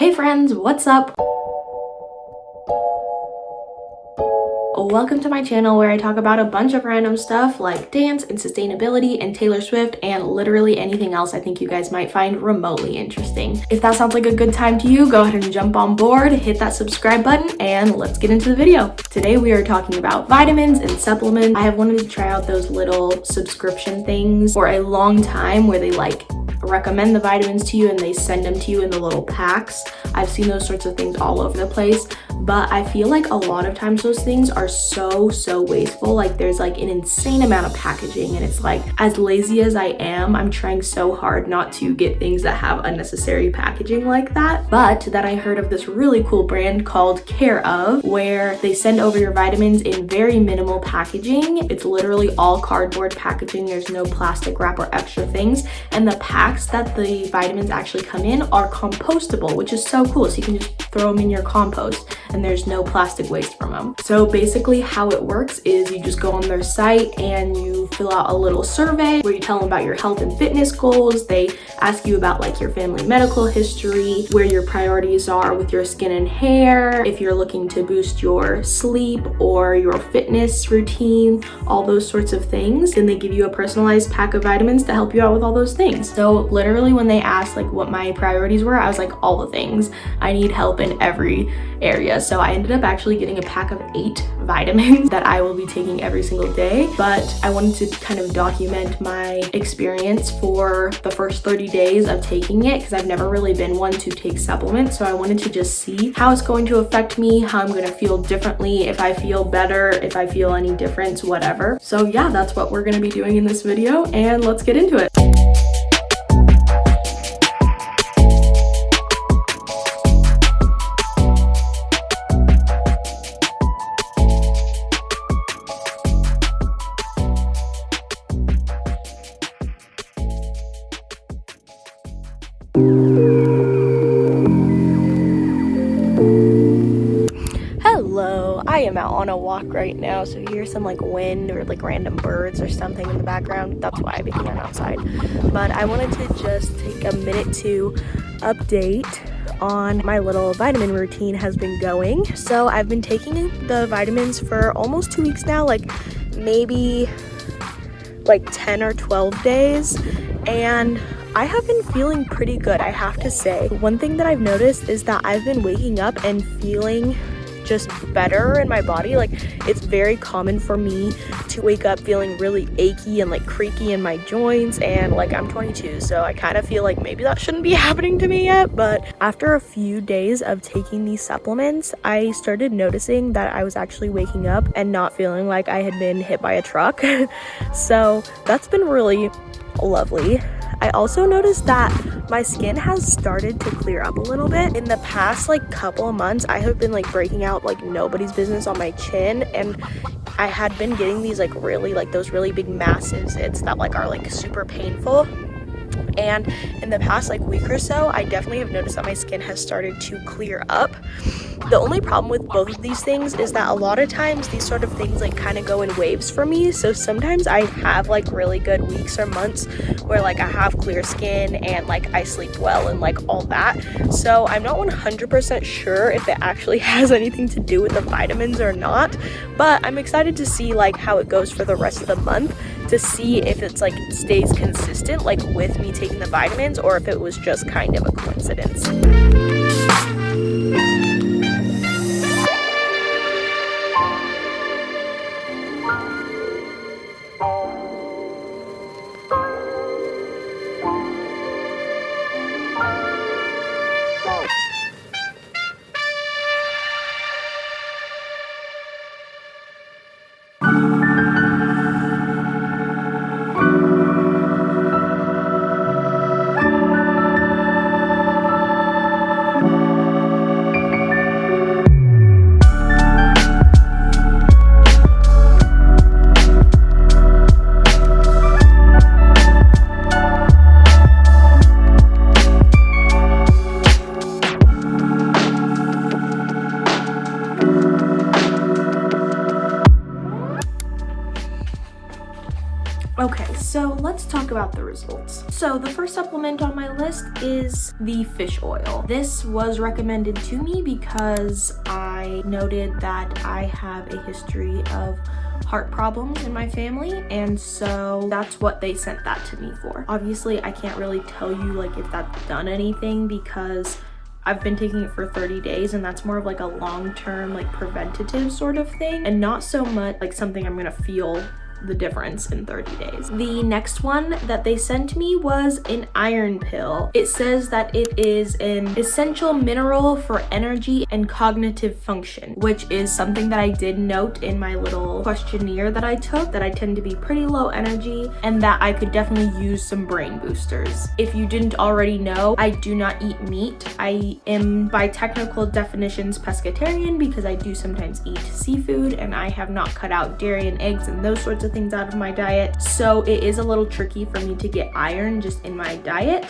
Hey friends, what's up? Welcome to my channel where I talk about a bunch of random stuff like dance and sustainability and Taylor Swift and literally anything else I think you guys might find remotely interesting. If that sounds like a good time to you, go ahead and jump on board, hit that subscribe button, and let's get into the video. Today we are talking about vitamins and supplements. I have wanted to try out those little subscription things for a long time where they recommend the vitamins to you and they send them to you in the little packs. I've seen those sorts of things all over the place, but I feel like a lot of times those things are so wasteful. Like there's like an insane amount of packaging, and it's like, as lazy as I am, I'm trying so hard not to get things that have unnecessary packaging like that. But then I heard of this really cool brand called Care of, where they send over your vitamins in very minimal packaging. It's literally all cardboard packaging. There's no plastic wrap or extra things, and the packs that the vitamins actually come in are compostable, which is so cool. So you can just throw them in your compost and there's no plastic waste from them. So basically how it works is you just go on their site and you fill out a little survey where you tell them about your health and fitness goals. They ask you about like your family medical history, where your priorities are with your skin and hair, if you're looking to boost your sleep or your fitness routine, all those sorts of things. And they give you a personalized pack of vitamins to help you out with all those things. So literally when they asked like what my priorities were, I was like, all the things. I need help in every area. So I ended up actually getting a pack of 8 vitamins that I will be taking every single day. But I wanted to kind of document my experience for the first 30 days of taking it, because I've never really been one to take supplements. So I wanted to just see how it's going to affect me, how I'm going to feel differently, if I feel better, if I feel any difference, whatever. So yeah, that's what we're going to be doing in this video, and let's get into it. Hello, I am out on a walk right now, so you hear some like wind or like random birds or something in the background. That's why I began outside. But I wanted to just take a minute to update on my little vitamin routine has been going. So I've been taking the vitamins for almost 2 weeks now, like maybe like 10 or 12 days, and I have been feeling pretty good, I have to say. One thing that I've noticed is that I've been waking up and feeling just better in my body. Like it's very common for me to wake up feeling really achy and like creaky in my joints, and like I'm 22, so I kind of feel like maybe that shouldn't be happening to me yet. But after a few days of taking these supplements, I started noticing that I was actually waking up and not feeling like I had been hit by a truck. So that's been really lovely. I also noticed that my skin has started to clear up a little bit. In the past like couple of months, I have been like breaking out like nobody's business on my chin, and I had been getting these like those really big massive zits that like are like super painful. And in the past like week or so, I definitely have noticed that my skin has started to clear up. The only problem with both of these things is that a lot of times these sort of things like kind of go in waves for me. So sometimes I have like really good weeks or months where like I have clear skin and like I sleep well and like all that. So I'm not 100% sure if it actually has anything to do with the vitamins or not, but I'm excited to see like how it goes for the rest of the month, to see if it's like stays consistent like with me taking the vitamins, or if it was just kind of a coincidence. So let's talk about the results. So the first supplement on my list is the fish oil. This was recommended to me because I noted that I have a history of heart problems in my family, and so that's what they sent that to me for. Obviously, I can't really tell you like if that's done anything because I've been taking it for 30 days and that's more of like a long-term like preventative sort of thing and not so much like something I'm gonna feel the difference in 30 days. The next one that they sent me was an iron pill. It says that it is an essential mineral for energy and cognitive function, which is something that I did note in my little questionnaire that I took, that I tend to be pretty low energy and that I could definitely use some brain boosters. If you didn't already know, I do not eat meat. I am by technical definitions pescatarian because I do sometimes eat seafood and I have not cut out dairy and eggs and those sorts of things out of my diet, so it is a little tricky for me to get iron just in my diet.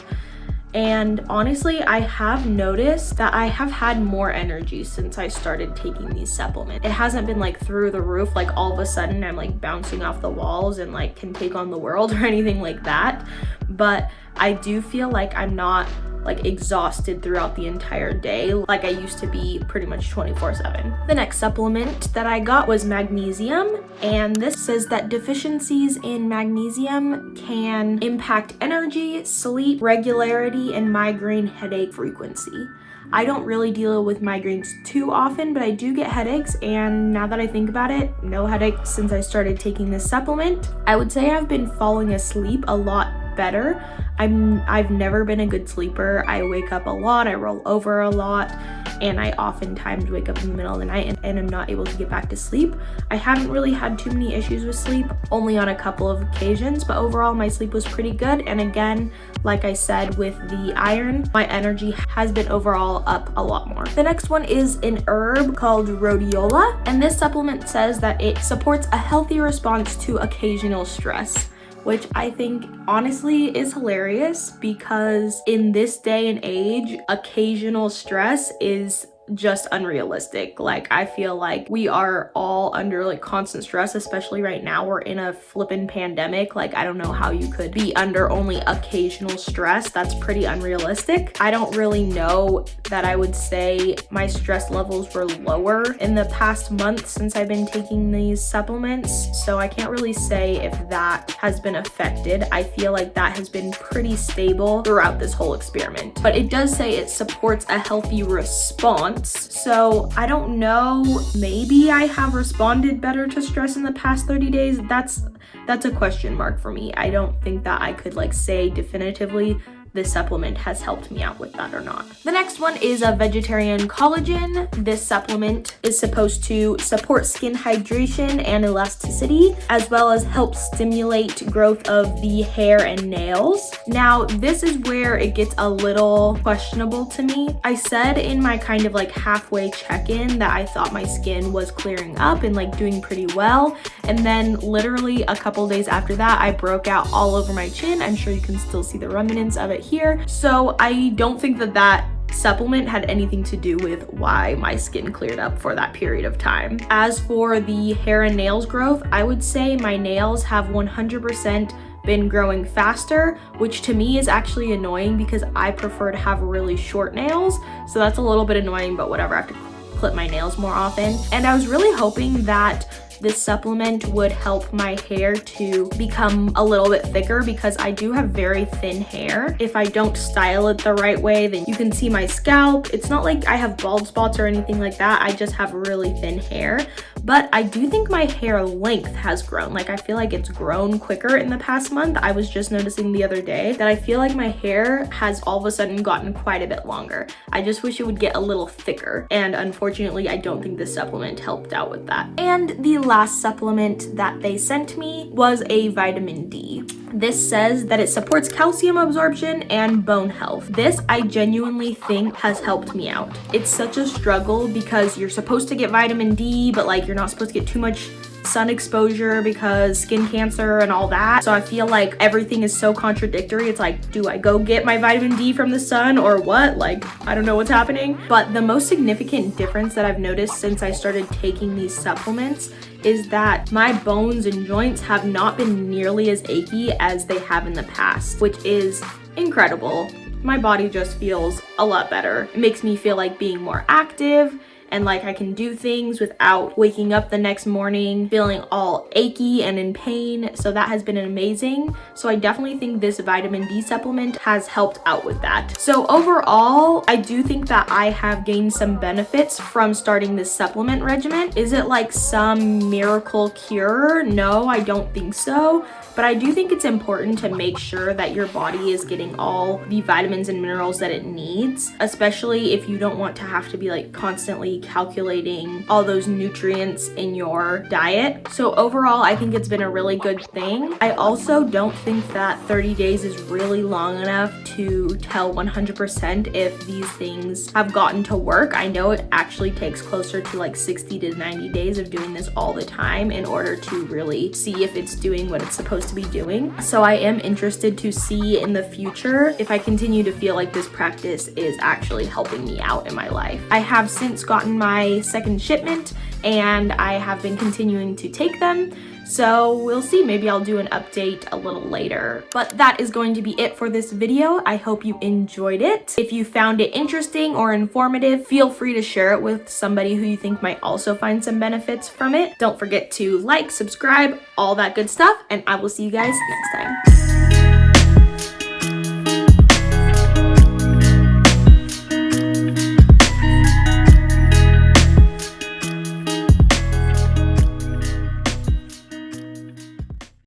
And honestly, I have noticed that I have had more energy since I started taking these supplements. It hasn't been like through the roof, like all of a sudden I'm like bouncing off the walls and like can take on the world or anything like that, but I do feel like I'm not like exhausted throughout the entire day like I used to be pretty much 24/7. The next supplement that I got was magnesium, and this says that deficiencies in magnesium can impact energy, sleep, regularity, and migraine headache frequency. I don't really deal with migraines too often, but I do get headaches, and now that I think about it, no headaches since I started taking this supplement. I would say I've been falling asleep a lot better. I've never been a good sleeper. I wake up a lot, I roll over a lot, and I oftentimes wake up in the middle of the night and I'm not able to get back to sleep. I haven't really had too many issues with sleep, only on a couple of occasions, but overall my sleep was pretty good. And again, like I said, with the iron, my energy has been overall up a lot more. The next one is an herb called rhodiola, and this supplement says that it supports a healthy response to occasional stress, which I think honestly is hilarious because in this day and age, occasional stress is just unrealistic. Like, I feel like we are all under like constant stress, especially right now. We're in a flippin' pandemic. Like, I don't know how you could be under only occasional stress. That's pretty unrealistic. I don't really know that I would say my stress levels were lower in the past month since I've been taking these supplements, so I can't really say if that has been affected. I feel like that has been pretty stable throughout this whole experiment, but it does say it supports a healthy response. So I don't know, maybe I have responded better to stress in the past 30 days. That's a question mark for me. I don't think that I could like say definitively this supplement has helped me out with that or not. The next one is a vegetarian collagen. This supplement is supposed to support skin hydration and elasticity, as well as help stimulate growth of the hair and nails. Now, this is where it gets a little questionable to me. I said in my kind of like halfway check-in that I thought my skin was clearing up and like doing pretty well. And then literally a couple days after that, I broke out all over my chin. I'm sure you can still see the remnants of it here. So I don't think that that supplement had anything to do with why my skin cleared up for that period of time. As for the hair and nails growth, I would say my nails have 100% been growing faster, which to me is actually annoying because I prefer to have really short nails. So that's a little bit annoying, but whatever, I have to clip my nails more often. And I was really hoping that this supplement would help my hair to become a little bit thicker because I do have very thin hair. If I don't style it the right way, then you can see my scalp. It's not like I have bald spots or anything like that. I just have really thin hair. But I do think my hair length has grown. Like, I feel like it's grown quicker in the past month. I was just noticing the other day that I feel like my hair has all of a sudden gotten quite a bit longer. I just wish it would get a little thicker. And unfortunately, I don't think this supplement helped out with that. And the last supplement that they sent me was a vitamin D. This says that it supports calcium absorption and bone health. This I genuinely think has helped me out. It's such a struggle because you're supposed to get vitamin D, but like you're not supposed to get too much sun exposure because skin cancer and all that. So I feel like everything is so contradictory. It's like, do I go get my vitamin D from the sun or what? Like, I don't know what's happening. But the most significant difference that I've noticed since I started taking these supplements is that my bones and joints have not been nearly as achy as they have in the past, which is incredible. My body just feels a lot better. It makes me feel like being more active and like I can do things without waking up the next morning feeling all achy and in pain. So that has been amazing. So I definitely think this vitamin D supplement has helped out with that. So overall, I do think that I have gained some benefits from starting this supplement regimen. Is it like some miracle cure? No, I don't think so. But I do think it's important to make sure that your body is getting all the vitamins and minerals that it needs, especially if you don't want to have to be like constantly calculating all those nutrients in your diet. So overall, I think it's been a really good thing. I also don't think that 30 days is really long enough to tell 100% if these things have gotten to work. I know it actually takes closer to like 60 to 90 days of doing this all the time in order to really see if it's doing what it's supposed to be doing. So I am interested to see in the future if I continue to feel like this practice is actually helping me out in my life. I have since gotten my second shipment and I have been continuing to take them. So we'll see, maybe I'll do an update a little later. But that is going to be it for this video. I hope you enjoyed it. If you found it interesting or informative, feel free to share it with somebody who you think might also find some benefits from it. Don't forget to like, subscribe, all that good stuff, and I will see you guys next time.